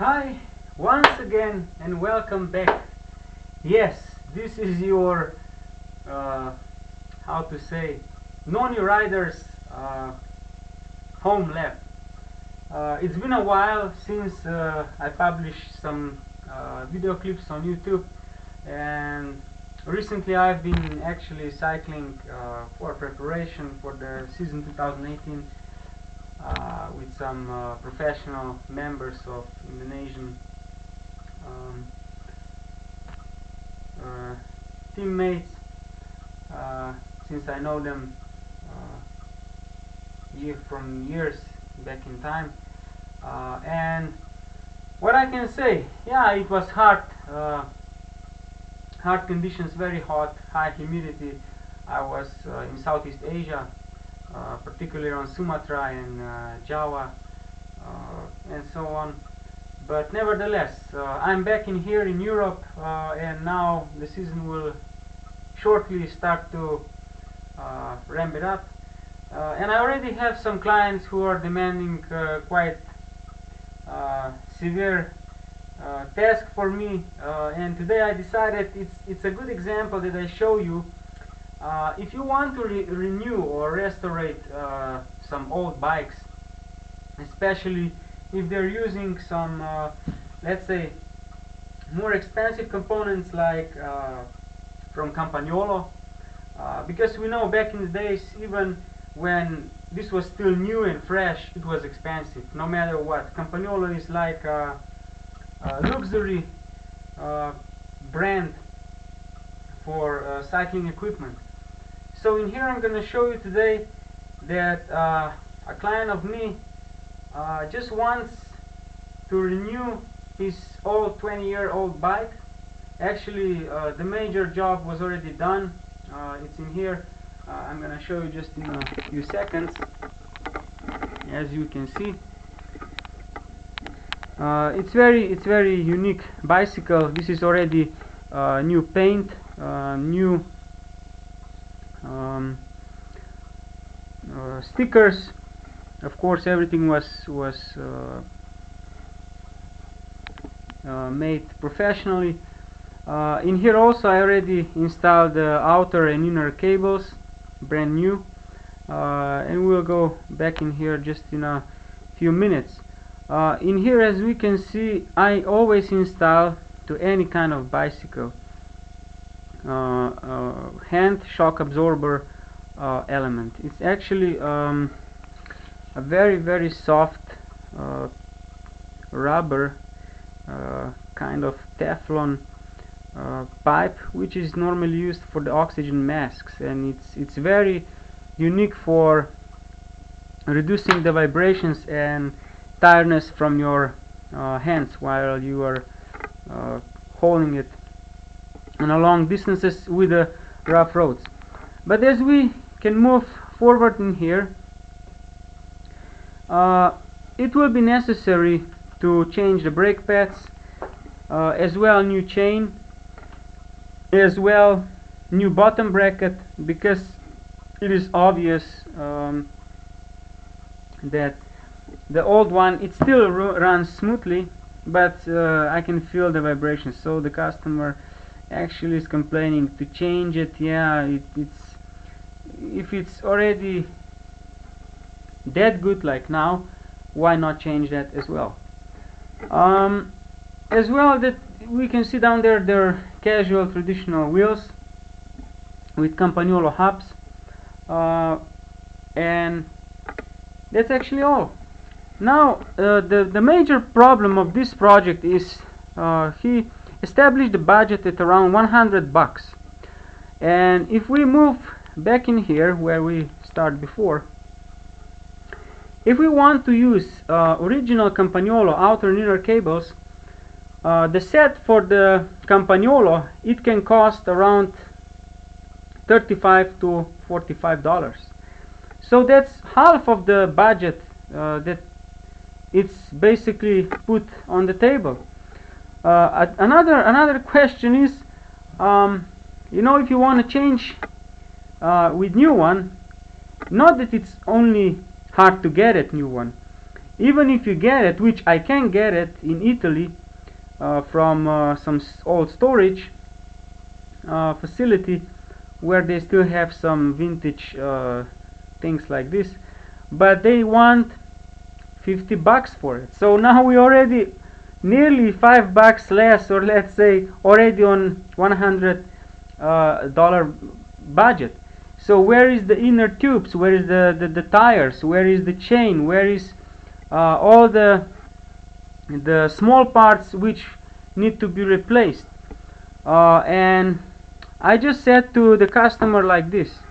Hi, once again, and welcome back. Yes, this is your, how to say, non riders home lab. It's been a while since I published some video clips on YouTube, and recently I've been actually cycling for preparation for the season 2018 with some professional members of Indonesian um, uh, teammates, since I know them from years back in time. And what I can say, yeah, it was hard conditions, very hot, high humidity. I was in Southeast Asia, particularly on Sumatra and Java, and so on. But nevertheless, I'm back in here in Europe, and now the season will shortly start to ramp it up. And I already have some clients who are demanding quite severe task for me, and today I decided it's a good example that I show you. If you want to renew or restore some old bikes, especially if they're using some let's say more expensive components like from Campagnolo, because we know back in the days, even when this was still new and fresh, it was expensive no matter what. Campagnolo is like a luxury brand for cycling equipment. So in here I'm going to show you today that a client of me just wants to renew his old 20-year-old bike. Actually, the major job was already done. It's in here. I'm going to show you just in a few seconds. As you can see, it's very unique bicycle. This is already new paint, new stickers. Of course, everything was made professionally. In here also I already installed the outer and inner cables, brand new, and we'll go back in here just in a few minutes. In here, as we can see, I always install to any kind of bicycle hand shock absorber element. It's actually a very soft rubber kind of Teflon pipe, which is normally used for the oxygen masks, and it's very unique for reducing the vibrations and tiredness from your hands while you are holding it on a long distances with the rough roads. But as we can move forward in here, it will be necessary to change the brake pads, as well new chain, as well new bottom bracket, because it is obvious that the old one, it still runs smoothly, but I can feel the vibrations. So the customer actually is complaining to change it. Yeah, it's if it's already that good like now, why not change that as well? As well, that we can see down there, they're casual traditional wheels with Campagnolo hubs, and that's actually all. Now the major problem of this project is he established the budget at around $100, and if we move back in here where we started before, if we want to use original Campagnolo outer and inner cables, the set for the Campagnolo, it can cost around $35 to $45. So that's half of the budget that it's basically put on the table. Another question is, if you want to change with new one, not that it's only hard to get a new one. even if you get it, which I can get it in Italy from some old storage facility where they still have some vintage things like this, but they want $50 for it. So now we already nearly $5 less, or let's say already on $100 budget. So where is the inner tubes? Where is the tires? Where is the chain? Where is all the small parts which need to be replaced? And I just said to the customer like this: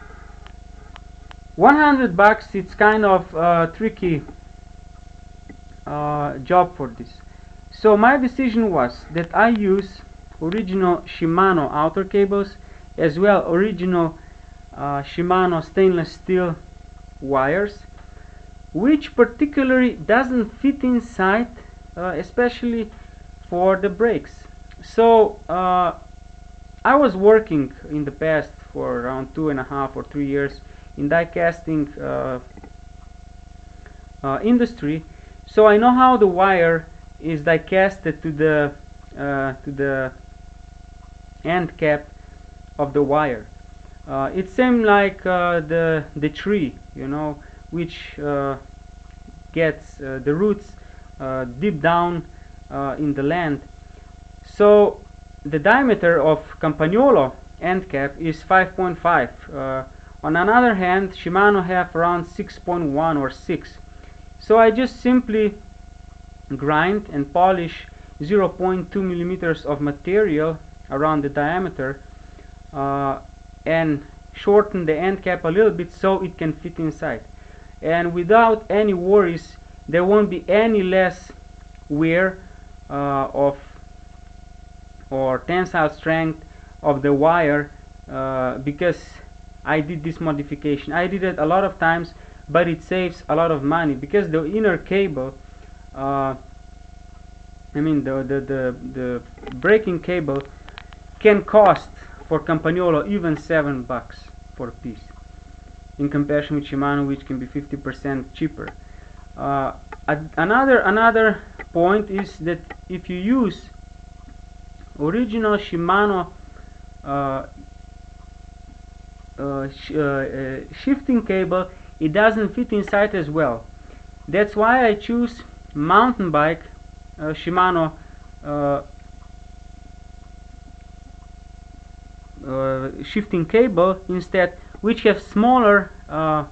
$100, it's kind of tricky job for this. So my decision was that I use original Shimano outer cables, as well original Shimano stainless steel wires, which particularly doesn't fit inside, especially for the brakes. So I was working in the past for around 2.5 or 3 years in die casting industry, so I know how the wire is die casted to the end cap of the wire. It seems like the tree, you know, which gets the roots deep down in the land. So the diameter of campagnolo end cap is 5.5. On another hand, Shimano have around 6.1 or 6. So I just simply grind and polish 0.2 millimeters of material around the diameter and shorten the end cap a little bit so it can fit inside. And without any worries, there won't be any less wear of or tensile strength of the wire because I did this modification. I did it a lot of times, but it saves a lot of money because the inner cable, I mean the braking cable, can cost for Campagnolo even $7 for a piece, in comparison with Shimano, which can be 50% cheaper. Another point is that if you use original Shimano shifting cable, it doesn't fit inside as well. That's why I choose mountain bike Shimano shifting cable instead, which have smaller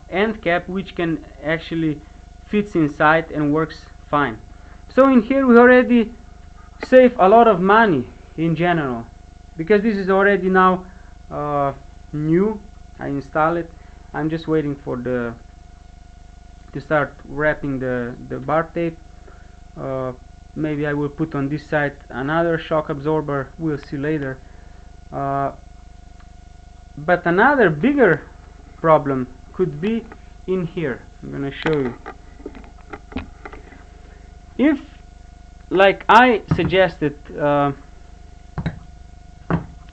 end cap, which can actually fits inside and works fine. So in here we already save a lot of money in general, because this is already now new. I install it. I'm just waiting for to start wrapping the bar tape. Maybe I will put on this side another shock absorber, we'll see later. But another bigger problem could be in here. I'm gonna show you. If, like I suggested to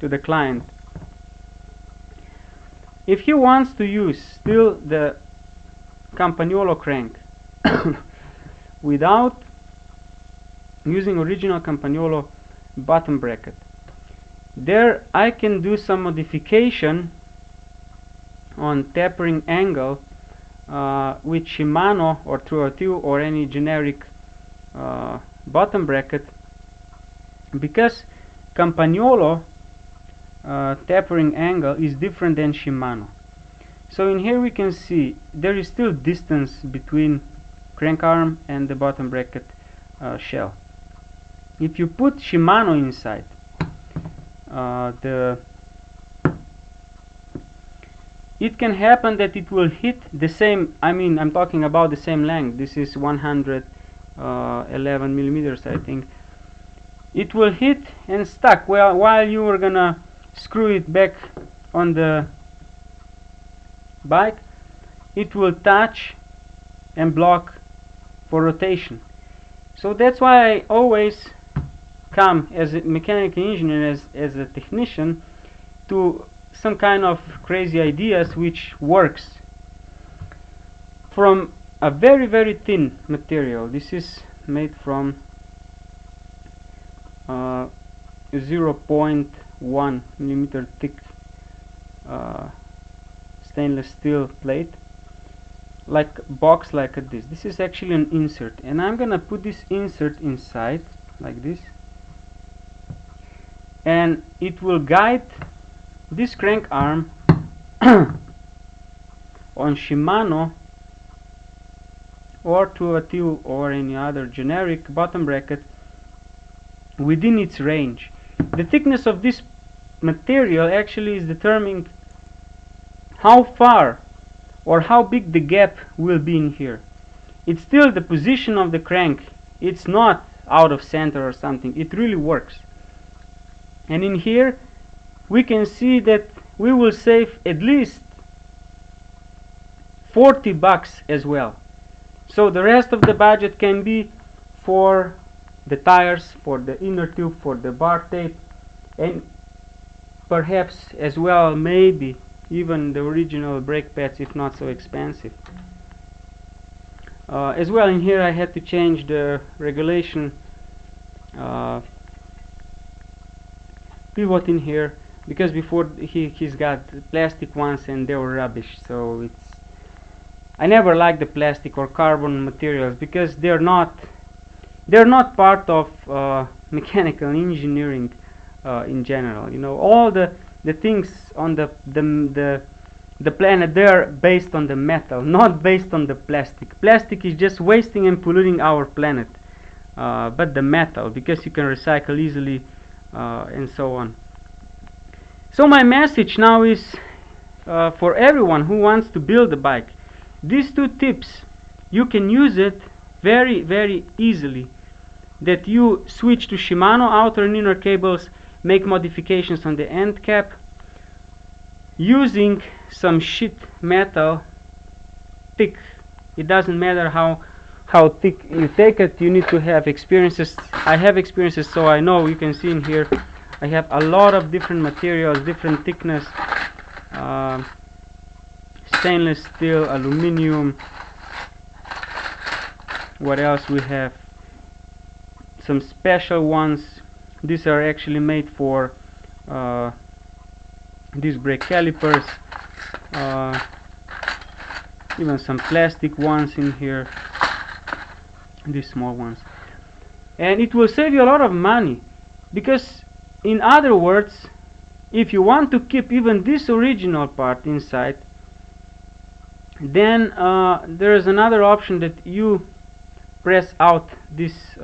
the client, if he wants to use still the Campagnolo crank without using original Campagnolo bottom bracket, there I can do some modification on tapering angle with Shimano or 202 or any generic bottom bracket, because Campagnolo tapering angle is different than Shimano. So in here we can see there is still distance between crank arm and the bottom bracket shell. If you put Shimano inside, it can happen that it will hit the same, I mean I'm talking about the same length, this is 111 millimeters I think. It will hit and stuck while you are gonna screw it back on the bike. It will touch and block for rotation. So that's why I always come as a mechanical engineer, as a technician, to some kind of crazy ideas which works. From a very thin material. This is made from 0.1 millimeter thick stainless steel plate, like box like this. This is actually an insert, and I'm gonna put this insert inside like this, and it will guide this crank arm on Shimano or Tuatiu or any other generic bottom bracket within its range. The thickness of this material actually is determining how far or how big the gap will be in here. It's still the position of the crank. It's not out of center or something. It really works. And in here we can see that we will save at least $40 as well. So the rest of the budget can be for the tires, for the inner tube, for the bar tape, and perhaps as well maybe even the original brake pads if not so expensive. As well, in here I had to change the regulation pivot in here, because before he's got plastic ones and they were rubbish. So I never liked the plastic or carbon materials because they're not part of mechanical engineering in general. You know, all the things on the planet, they're based on the metal, not based on the plastic. Plastic is just wasting and polluting our planet, but the metal, because you can recycle easily and so on. So my message now is for everyone who wants to build a bike, these two tips, you can use it very easily. That you switch to Shimano outer and inner cables, make modifications on the end cap using some sheet metal, thick. It doesn't matter how thick you take it, you need to have experiences. I have experiences, so I know. You can see in here I have a lot of different materials, different thickness, stainless steel, aluminum. What else we have? Some special ones. These are actually made for these brake calipers. Even some plastic ones in here, these small ones. And it will save you a lot of money, because in other words, if you want to keep even this original part inside, then there is another option that you press out this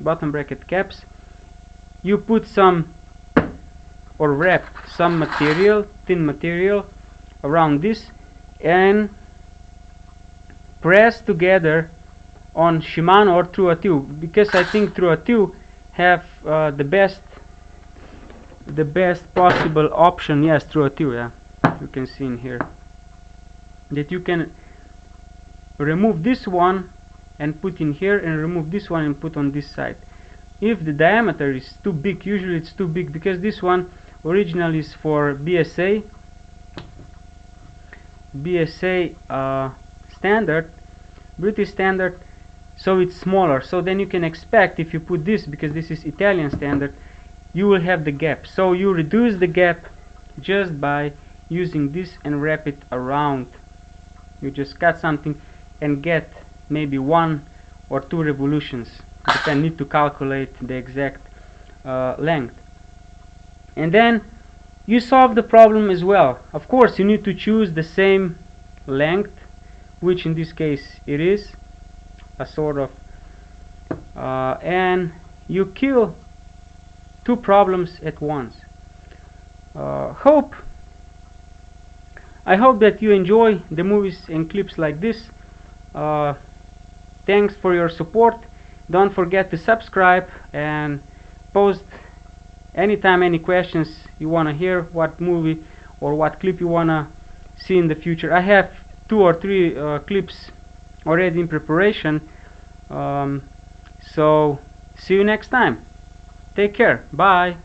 bottom bracket caps, you put some or wrap some material, thin material around this, and press together on Shimano or Tuatiu, because I think Tuatiu have the best possible option. Yes, Tuatiu, yeah, you can see in here that you can remove this one and put in here, and remove this one and put on this side. If the diameter is too big, usually it's too big, because this one originally is for BSA standard, British standard, so it's smaller. So then you can expect, if you put this, because this is Italian standard, you will have the gap. So you reduce the gap just by using this and wrap it around. You just cut something and get maybe 1 or 2 revolutions. You need to calculate the exact length, and then you solve the problem as well. Of course, you need to choose the same length, which in this case it is a sort of, and you kill 2 problems at once. I hope that you enjoy the movies and clips like this. Thanks for your support. Don't forget to subscribe and post anytime any questions you want to hear, what movie or what clip you want to see in the future. I have 2 or 3 clips already in preparation. So see you next time. Take care. Bye.